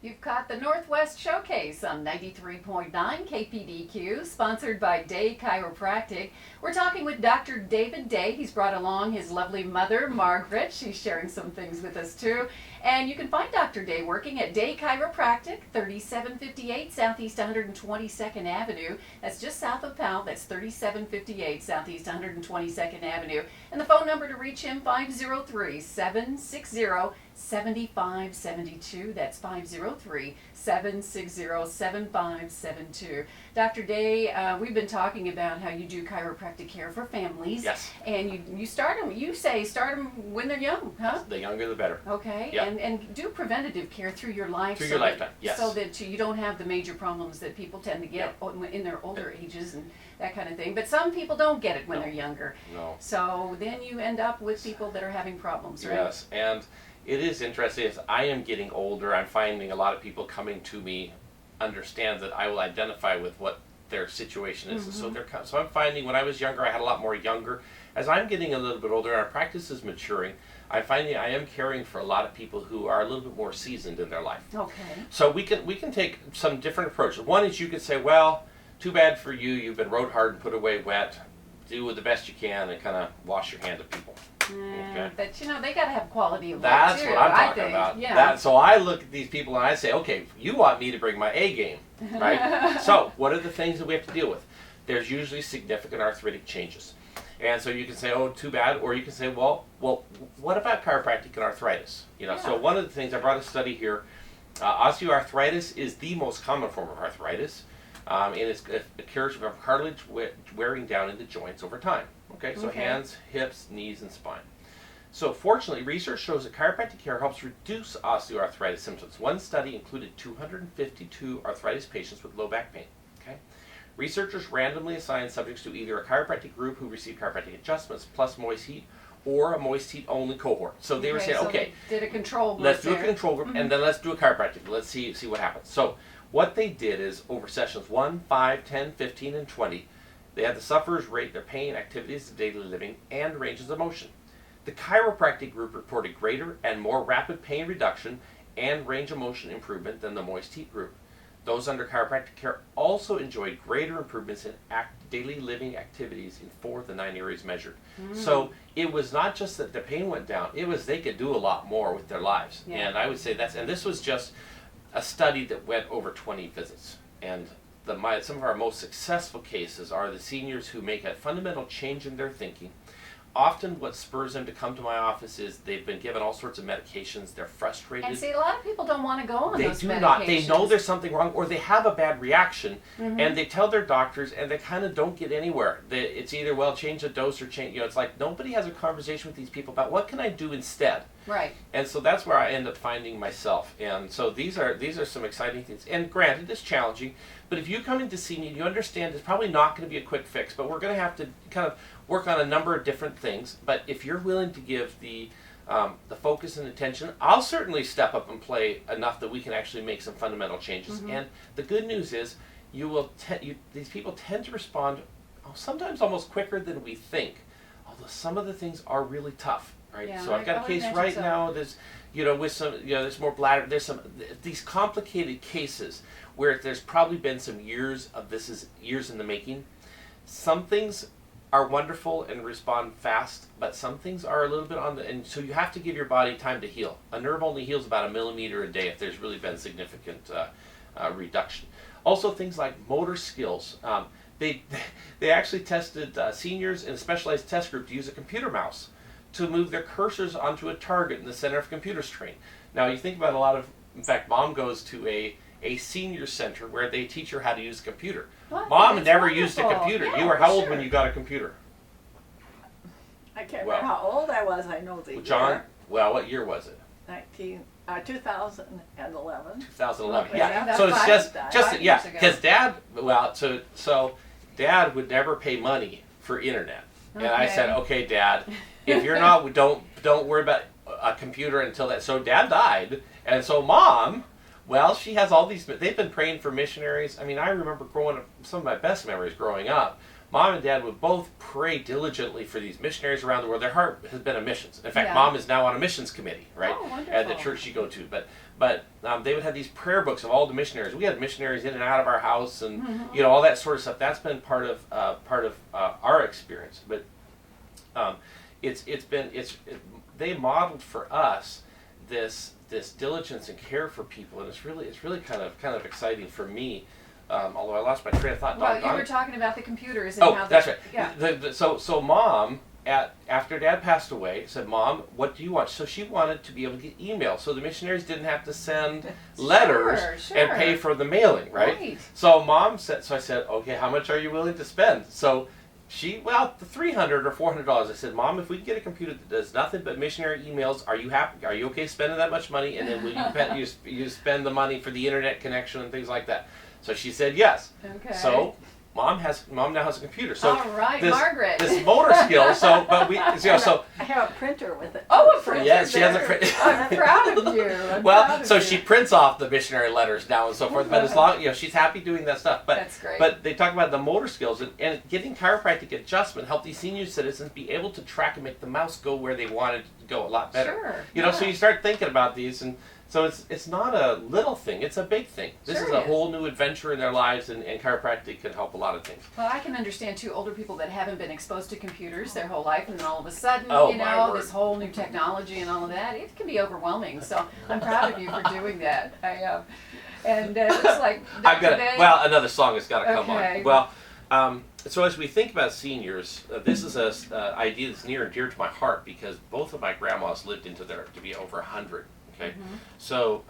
You've caught the Northwest Showcase on 93.9 KPDQ, sponsored by Day Chiropractic. We're talking with Dr. David Day. He's brought along his lovely mother, Margaret. She's sharing some things with us too. And you can find Dr. Day working at Day Chiropractic, 3758 Southeast 122nd Avenue. That's just south of Powell. That's 3758 Southeast 122nd Avenue. And the phone number to reach him, 503-760-7572. That's 503-760-7572. Dr. Day, we've been talking about how you do chiropractic care for families. Yes. And you start them, start them when they're young, huh? The younger the better. Okay. Yep. And do preventative care through your life. Through your lifetime, yes. So that you don't have the major problems that people tend to get in their older ages and that kind of thing. But some people don't get it when they're younger. No. So then you end up with people that are having problems, right? Yes, and it is interesting as I am getting older, I'm finding a lot of people coming to me understand that I will identify with what their situation is. Mm-hmm. So I'm finding when I was younger, I had a lot more younger. As I'm getting a little bit older and our practice is maturing, I'm finding I am caring for a lot of people who are a little bit more seasoned in their life. Okay. So we can take some different approaches. One is you could say, well, too bad for you, you've been rode hard and put away wet. Do the best you can and kind of wash your hand of people. Okay. But they got to have quality of life That's too, what I'm I talking think. about. Yeah. So I look at these people and I say, okay, you want me to bring my A game, right? So what are the things that we have to deal with? There's usually significant arthritic changes. And so you can say, oh, too bad, or you can say, well, what about chiropractic and arthritis? So one of the things, I brought a study here, osteoarthritis is the most common form of arthritis, and it occurs from cartilage wearing down into joints over time. Okay, so hands, hips, knees, and spine. So fortunately, research shows that chiropractic care helps reduce osteoarthritis symptoms. One study included 252 arthritis patients with low back pain. Okay, researchers randomly assigned subjects to either a chiropractic group who received chiropractic adjustments plus moist heat, or a moist heat only cohort. So they were saying, okay, they did a control group. Let's do a control group, and then let's do a chiropractic. Let's see what happens. So what they did is over sessions 1, 5, 10, 15, and 20, they had the sufferers rate their pain, activities of daily living, and ranges of motion. The chiropractic group reported greater and more rapid pain reduction and range of motion improvement than the moist heat group. Those under chiropractic care also enjoyed greater improvements in daily living activities in 4 of the 9 areas measured. So it was not just that the pain went down, it was they could do a lot more with their lives. Yeah. And I would say and this was just a study that went over 20 visits. And some of our most successful cases are the seniors who make a fundamental change in their thinking. Often what spurs them to come to my office is they've been given all sorts of medications, they're frustrated. And see, a lot of people don't want to go on those medications. They do not. They know there's something wrong, or they have a bad reaction, and they tell their doctors, and they kind of don't get anywhere. It's either, well, change the dose or change, it's like nobody has a conversation with these people about what can I do instead. Right. And so that's where I end up finding myself. And so these are some exciting things. And granted, it's challenging, but if you come in to see me, you understand it's probably not going to be a quick fix, but we're going to have to kind of work on a number of different things. But if you're willing to give the focus and attention, I'll certainly step up and play enough that we can actually make some fundamental changes. And the good news is these people tend to respond sometimes almost quicker than we think, although some of the things are really tough. Right. Yeah, So I've got a case right now. There's, with some, there's more bladder. There's these complicated cases where there's probably been some years in the making. Some things are wonderful and respond fast, but some things are a little bit and so you have to give your body time to heal. A nerve only heals about 1 millimeter a day if there's really been significant reduction. Also, things like motor skills. They actually tested seniors in a specialized test group to use a computer mouse to move their cursors onto a target in the center of a computer screen. Now you think about in fact, Mom goes to a senior center where they teach her how to use a computer. What? Mom That's never wonderful. used a computer. Yeah, You were how old sure. when you got a computer? I can't remember how old I was. I know the John, year. Well, what year was it? 2011. 2011. Okay, Yeah. that's So it's 5 just years ago. because Dad. Well, so Dad would never pay money for internet, and I said, okay, Dad, if you're not, don't worry about a computer until that. So Dad died, and so Mom. Well, she has all these. They've been praying for missionaries. I mean, I remember growing up. Some of my best memories growing up. Mom and Dad would both pray diligently for these missionaries around the world. Their heart has been on missions. In fact, Yeah. Mom is now on a missions committee, right? Oh, wonderful. At the church you go to. But they would have these prayer books of all the missionaries. We had missionaries in and out of our house, and all that sort of stuff. That's been part of our experience. But they modeled for us this diligence and care for people, and it's really kind of exciting for me. Although I lost my train of thought. Well, you were talking about the computers and how that's right. Yeah. So Mom, after Dad passed away, said, "Mom, what do you want?" So she wanted to be able to get email, so the missionaries didn't have to send letters and pay for the mailing, right? So Mom said, I said, "Okay, how much are you willing to spend?" So the $300 or $400. I said, "Mom, if we can get a computer that does nothing but missionary emails, are you happy? Are you okay spending that much money? And then will you spend the money for the internet connection and things like that?" So she said yes. Okay. So Mom now has a computer. So all right, Margaret. This motor skill. So I have a printer with it. Oh, a printer. Yes, she has a printer. I'm proud of you. She prints off the missionary letters now and so forth. But as long she's happy doing that stuff. But that's great. But they talk about the motor skills and getting chiropractic adjustment help these senior citizens be able to track and make the mouse go where they wanted it to go a lot better. Sure. So you start thinking about these and. So it's not a little thing, it's a big thing. This is a whole new adventure in their lives, and chiropractic can help a lot of things. Well, I can understand, too, older people that haven't been exposed to computers their whole life, and then all of a sudden, this whole new technology and all of that, it can be overwhelming. So I'm proud of you for doing that. And it looks like another song has got to come on. Well, so as we think about seniors, this is an idea that's near and dear to my heart because both of my grandmas lived to be over 100. Okay, so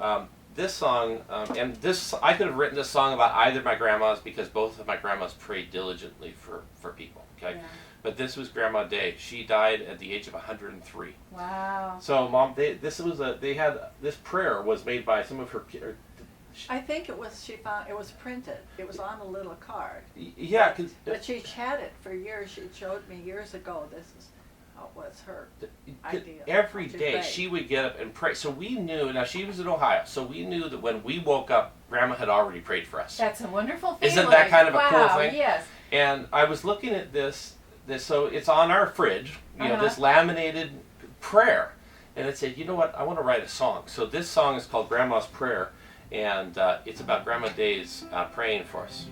this song, and I could have written this song about either of my grandmas because both of my grandmas prayed diligently for people. Okay, but this was Grandma Day. She died at the age of 103. Wow. So Mom, this prayer was made by some of her. I think it was it was printed. It was on a little card. Yeah, but she had it for years. She showed me years ago. This is. Was her idea. Every day she would get up and pray. So we knew, now she was in Ohio, so we knew that when we woke up, Grandma had already prayed for us. That's a wonderful feeling. Isn't that kind of a cool thing? Yes. And I was looking at this so it's on our fridge, this laminated prayer. And it said, you know what, I want to write a song. So this song is called Grandma's Prayer, and it's about Grandma Day's praying for us.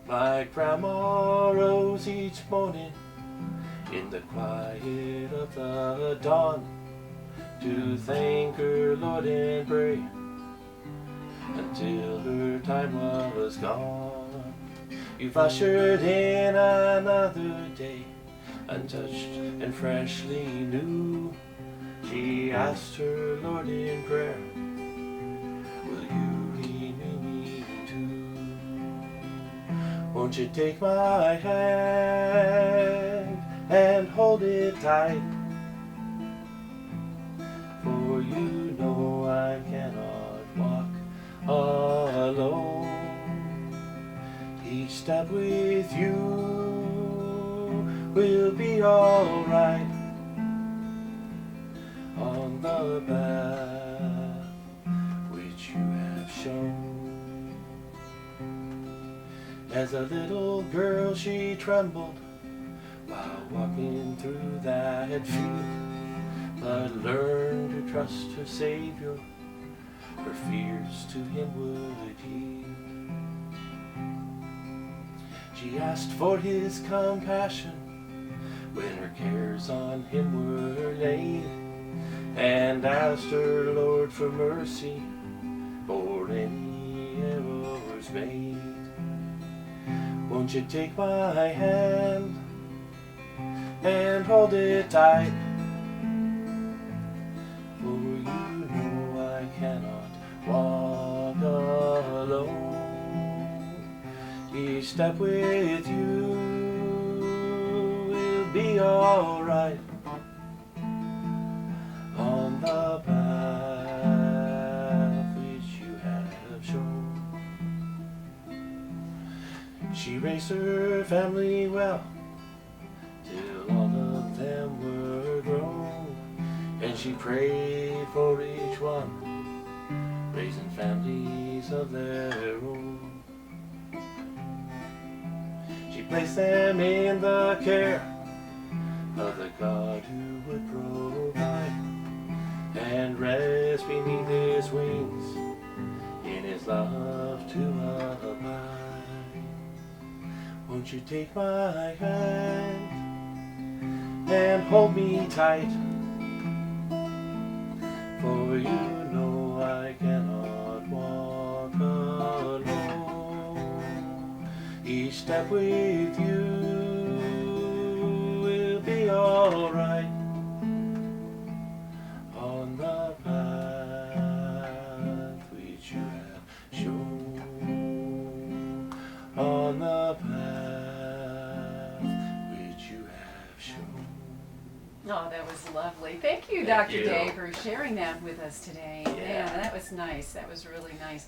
My grandma rose each morning in the quiet of the dawn, to thank her Lord and pray, until her time was gone. You've ushered in another day, untouched and freshly new. She asked her Lord in prayer, will you renew me too? Won't you take my hand and hold it tight, for you know I cannot walk alone. Each step with you will be alright on the path which you have shown. As a little girl she trembled while walking through that field, but learned to trust her Savior, her fears to Him would yield. She asked for His compassion when her cares on Him were laid, and asked her Lord for mercy for any errors made. Won't you take my hand and hold it tight, for you know I cannot walk alone. Each step with you will be alright on the path which you have shown. She raised her family well till all of them were grown, and she prayed for each one, raising families of their own. She placed them in the care of the God who would provide and rest beneath his wings, in his love to abide. Won't you take my hand and hold me tight? For you know I cannot walk alone. Each step with you will be alright. On the path which you have shown. On the path which you have shown. Oh, that was lovely. Thank you, Thank Dr. you. Day, for sharing that with us today. Yeah. Man, that was nice. That was really nice.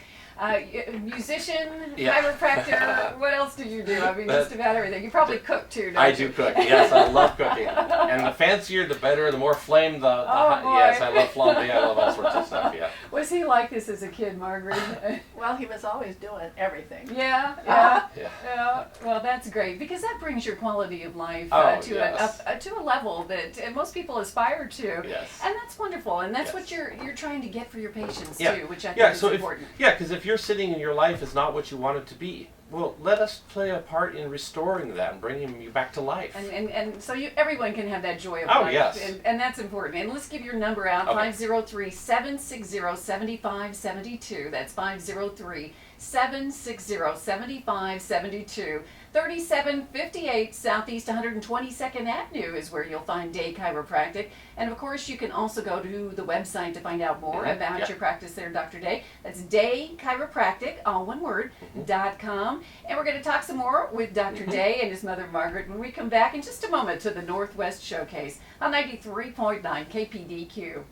Musician, Yeah. chiropractor, what else do you do? I mean, just about everything. You probably cook too, don't I you? do cook. Yes, I love cooking. And the fancier, the better. The more flame, the Oh, boy. yes, I love flambé. I love all sorts of stuff. Yeah. Was he like this as a kid, Margaret? Well, he was always doing everything. Yeah, Yeah. yeah. Well, that's great because that brings your quality of life Oh, to yes. to a level that most people aspire to. Yes. And that's wonderful, and that's Yes. what you're trying to get for your patients Yeah. too, which I think Yeah. is So important. because if you're sitting in your life is not what you want it to be, well, let us play a part in restoring that and bringing you back to life. And so everyone can have that joy of Oh, life. yes. And that's important. And let's give your number out, Okay. 503-760-7572. That's 503-760-7572. 3758 Southeast 122nd Avenue is where you'll find Day Chiropractic. And of course, you can also go to the website to find out more Mhm. about Yeah. your practice there, Dr. Day. That's Day Chiropractic, all one word, .com. And we're going to talk some more with Dr. Day and his mother, Margaret, when we come back in just a moment to the Northwest Showcase on 93.9 KPDQ.